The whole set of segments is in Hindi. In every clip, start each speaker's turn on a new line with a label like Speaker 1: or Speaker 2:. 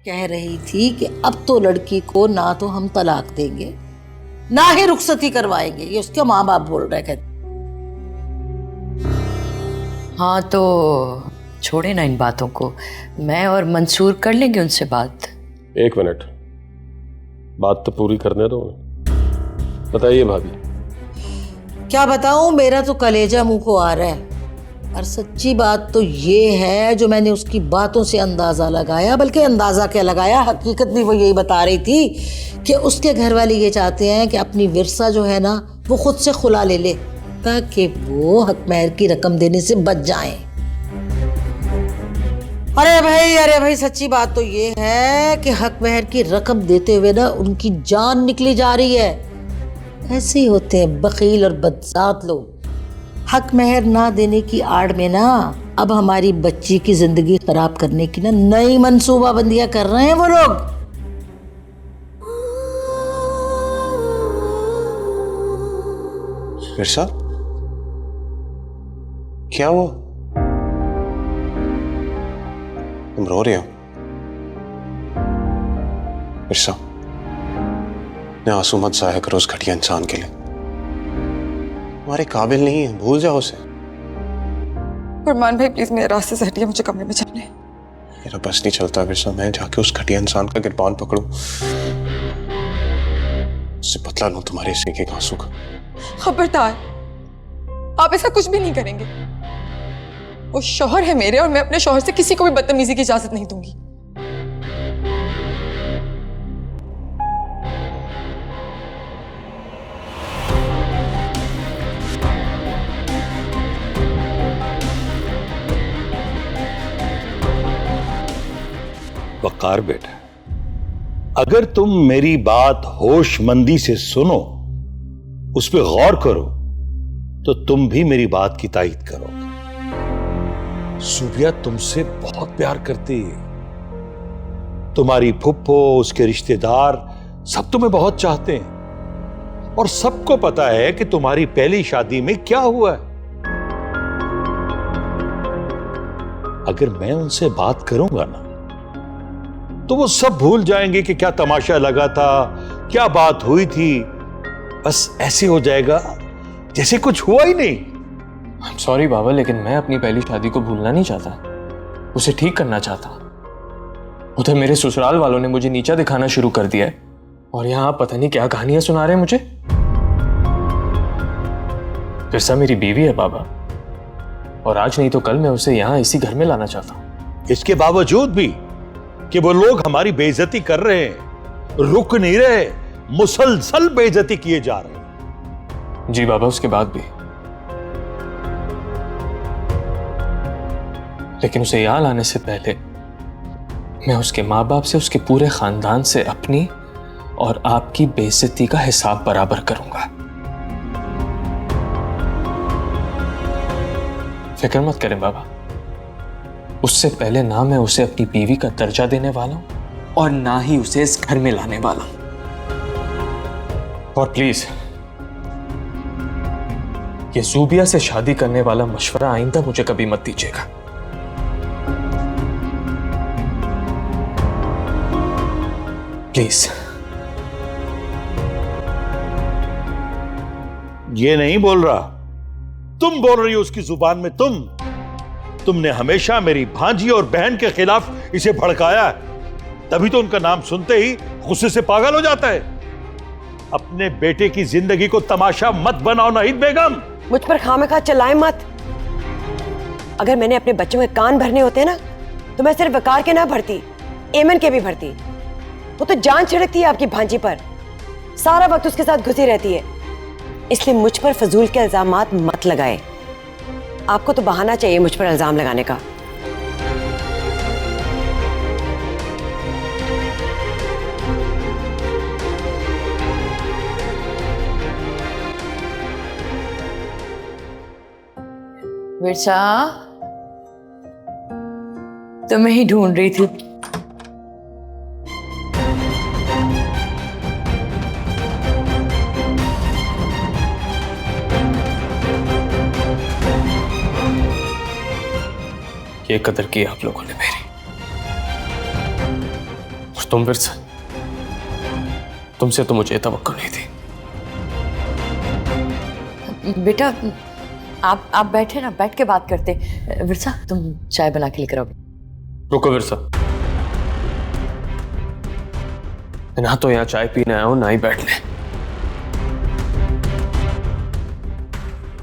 Speaker 1: कह रही थी कि अब तो लड़की को ना तो हम तलाक देंगे ना ही रुखसती करवाएंगे, ये उसके माँ बाप बोल रहे थे।
Speaker 2: हाँ तो छोड़े ना इन बातों को, मैं और मंसूर कर लेंगे उनसे बात।
Speaker 3: एक मिनट, बात तो पूरी करने दो। बताइए भाभी।
Speaker 1: क्या बताऊं, मेरा तो कलेजा मुंह को आ रहा है। और सच्ची बात तो ये है, जो मैंने उसकी बातों से अंदाजा लगाया, बल्कि अंदाजा क्या लगाया, हकीकत भी वो यही बता रही थी कि उसके घर वाले ये चाहते हैं कि अपनी विरसा जो है ना वो खुद से खुला ले ले, ताकि वो हक महर की रकम देने से बच जाएं। अरे भाई सच्ची बात तो ये है कि हक महर की रकम देते हुए ना उनकी जान निकली जा रही है। ऐसे ही होते हैं बखील और बदजात लोग। हक महर ना देने की आड़ में ना अब हमारी बच्ची की जिंदगी खराब करने की ना नई मंसूबाबंदियां कर रहे हैं वो लोग।
Speaker 4: विरसा, क्या हुआ? तुम रो रहे हो? विरसा, ने आंसू मत जाया करो उस घटिया इंसान के लिए। तुम्हारे काबिल नहीं है, भूल जाओ उसे।
Speaker 5: फरमान भाई प्लीज मेरे रास्ते से हटिए, मुझे कमरे में जाने।
Speaker 4: मेरा बस नहीं चलता विरसा, मैं जाके उस घटिया इंसान का गिरबान पकड़ूं, उससे बदला लूं तुम्हारे इस एक आंसू का।
Speaker 5: खबरदार, आप ऐसा कुछ भी नहीं करेंगे। वो शौहर है मेरे और मैं अपने शौहर से किसी को भी बदतमीजी की इजाजत नहीं दूंगी।
Speaker 6: वकार बेटा, अगर तुम मेरी बात होशमंदी से सुनो, उस पर गौर करो, तो तुम भी मेरी बात की तायीद करोगे। सूबिया तुमसे बहुत प्यार करती है। तुम्हारी फुप्पो, उसके रिश्तेदार सब तुम्हें बहुत चाहते हैं और सबको पता है कि तुम्हारी पहली शादी में क्या हुआ है। अगर मैं उनसे बात करूंगा ना तो वो सब भूल जाएंगे कि क्या तमाशा लगा था, क्या बात हुई थी। बस ऐसे हो जाएगा जैसे कुछ हुआ ही नहीं।
Speaker 7: सॉरी बाबा, लेकिन मैं अपनी पहली शादी को भूलना नहीं चाहता, उसे ठीक करना चाहता। उधर मेरे ससुराल वालों ने मुझे नीचा दिखाना शुरू कर दिया है और यहां आप पता नहीं क्या कहानियां सुना रहे हैं मुझे। फिरसा मेरी बीवी है बाबा, और आज नहीं तो कल मैं उसे यहां इसी घर में लाना चाहता हूं।
Speaker 6: इसके बावजूद भी कि वो लोग हमारी बेइज्जती कर रहे हैं, रुक नहीं रहे, मुसलसल बेइज्जती किए जा रहे हैं।
Speaker 7: जी बाबा, उसके बाद भी, लेकिन उसे यहाँ लाने से पहले मैं उसके माँ बाप से, उसके पूरे खानदान से अपनी और आपकी बेइज्जती का हिसाब बराबर करूंगा। फिक्र मत करें बाबा, उससे पहले ना मैं उसे अपनी बीवी का दर्जा देने वाला हूं और ना ही उसे इस घर में लाने वाला हूं। और प्लीज ये सूबिया से शादी करने वाला मशवरा आइंदा मुझे कभी मत दीजिएगा। प्लीज।
Speaker 6: ये नहीं बोल रहा, तुम बोल रही हो उसकी जुबान में। तुमने हमेशा मेरी भांजी और बहन के खिलाफ इसे भड़काया है, तभी तो उनका नाम सुनते ही गुस्से से पागल हो जाता है। अपने बेटे की जिंदगी को तमाशा मत बनाओ नाहिद बेगम।
Speaker 8: मुझ पर खामखा चिल्लाए मत। अगर मैंने अपने बच्चों के कान भरने होते ना तो मैं सिर्फ वकार के ना भरती, एमन के भी भरती। वो तो जान छिड़कती है आपकी भांजी पर, सारा वक्त उसके साथ घुसी रहती है। इसलिए मुझ पर फजूल के इल्जामात मत लगाए। आपको तो बहाना चाहिए मुझ पर इल्जाम लगाने का।
Speaker 2: विरसा, तुम्हें ही ढूंढ रही थी।
Speaker 7: ये कदर की आप लोगों ने मेरी। तुम विरसा, तुमसे तो मुझे तवक्को नहीं थी।
Speaker 2: बेटा आप बैठे ना, बैठ के बात करते। विरसा तुम चाय बना के लेकर आओ।
Speaker 7: रुको विरसा, ना तो यहाँ चाय पीने आया हूं ना ही बैठने।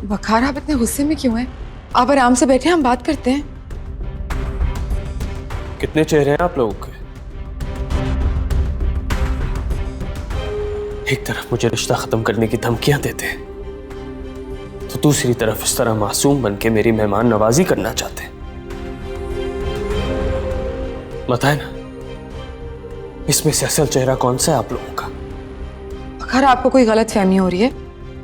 Speaker 5: वकार, आप इतने गुस्से में क्यों हैं? आप आराम से बैठे, हम बात करते हैं।
Speaker 7: कितने चेहरे हैं आप लोगों के? एक तरफ मुझे रिश्ता खत्म करने की धमकियां देते हैं, तो दूसरी तरफ इस तरह मासूम बन के मेरी मेहमान नवाजी करना चाहते हैं। बताए ना, इसमें से असल चेहरा कौन सा है आप लोगों का?
Speaker 5: वकार, आपको कोई गलत फहमी हो रही है।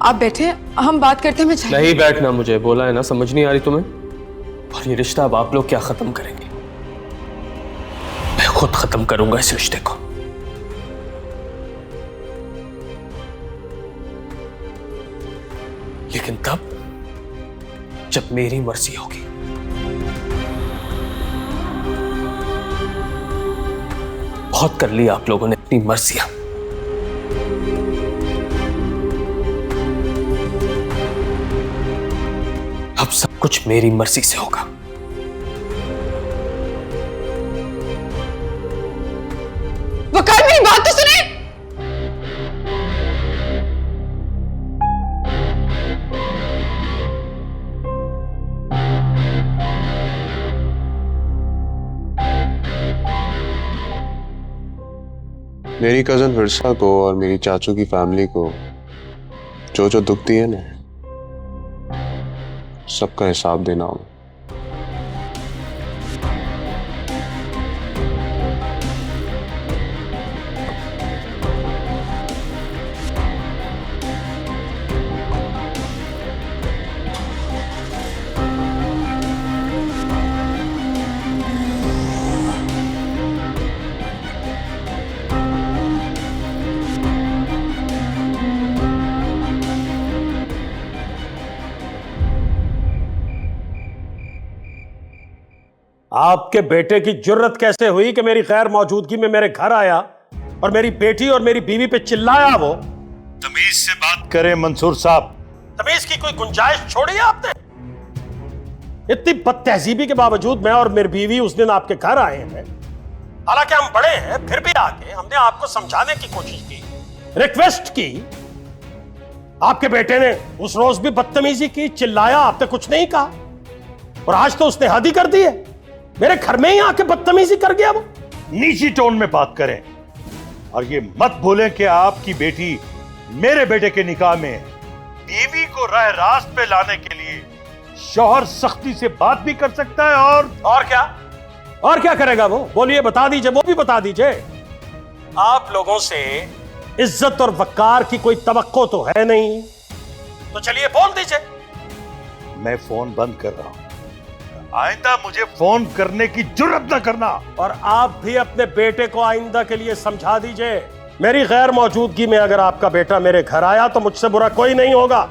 Speaker 5: आप बैठे, हम बात करते हैं। मैं चाय
Speaker 7: नहीं बैठना, मुझे बोला है ना, समझ नहीं आ रही तुम्हें? और ये रिश्ता अब आप लोग क्या खत्म करेंगे? मैं खुद खत्म करूंगा इस रिश्ते को। लेकिन तब जब मेरी मर्जी होगी। बहुत कर ली आप लोगों ने अपनी मर्जियां। अब सब कुछ मेरी मर्जी से होगा।
Speaker 5: वकार, मेरी बात तो सुने।
Speaker 4: मेरी कजन विरसा को और मेरी चाचू की फैमिली को जो जो दुख दिए ना, सबका हिसाब देना हो।
Speaker 9: आपके बेटे की जुर्रत कैसे हुई कि मेरी गैर मौजूदगी में मेरे घर आया और मेरी बेटी और मेरी बीवी पे चिल्लाया? वो
Speaker 6: तमीज से बात करें मंसूर साहब।
Speaker 9: तमीज की कोई गुंजाइश छोड़ी है आपने? इतनी बदतहजीबी के बावजूद मैं और मेरी बीवी उस दिन आपके घर आए हैं। हालांकि हम बड़े हैं, फिर भी आके हमने आपको समझाने की कोशिश की, रिक्वेस्ट की। आपके बेटे ने उस रोज भी बदतमीजी की, चिल्लाया, आपने कुछ नहीं कहा। और आज तो उसने हद ही कर दी है, मेरे घर में ही आके बदतमीजी कर गया। वो
Speaker 6: नीची टोन में बात करें और ये मत भूलें कि आपकी बेटी मेरे बेटे के निकाह में बीवी को राह रास्त पे लाने के लिए शौहर सख्ती से बात भी कर सकता है।
Speaker 9: और क्या करेगा वो? बोलिए, बता दीजिए, वो भी बता दीजिए। आप लोगों से इज्जत और वकार की कोई तवक्को तो है नहीं, तो चलिए बोल दीजिए।
Speaker 6: मैं फोन बंद कर रहा हूं, आइंदा मुझे फोन करने की जुर्रत न करना।
Speaker 9: और आप भी अपने बेटे को आइंदा के लिए समझा दीजिए, मेरी गैर मौजूदगी में अगर आपका बेटा मेरे घर आया तो मुझसे बुरा कोई नहीं होगा।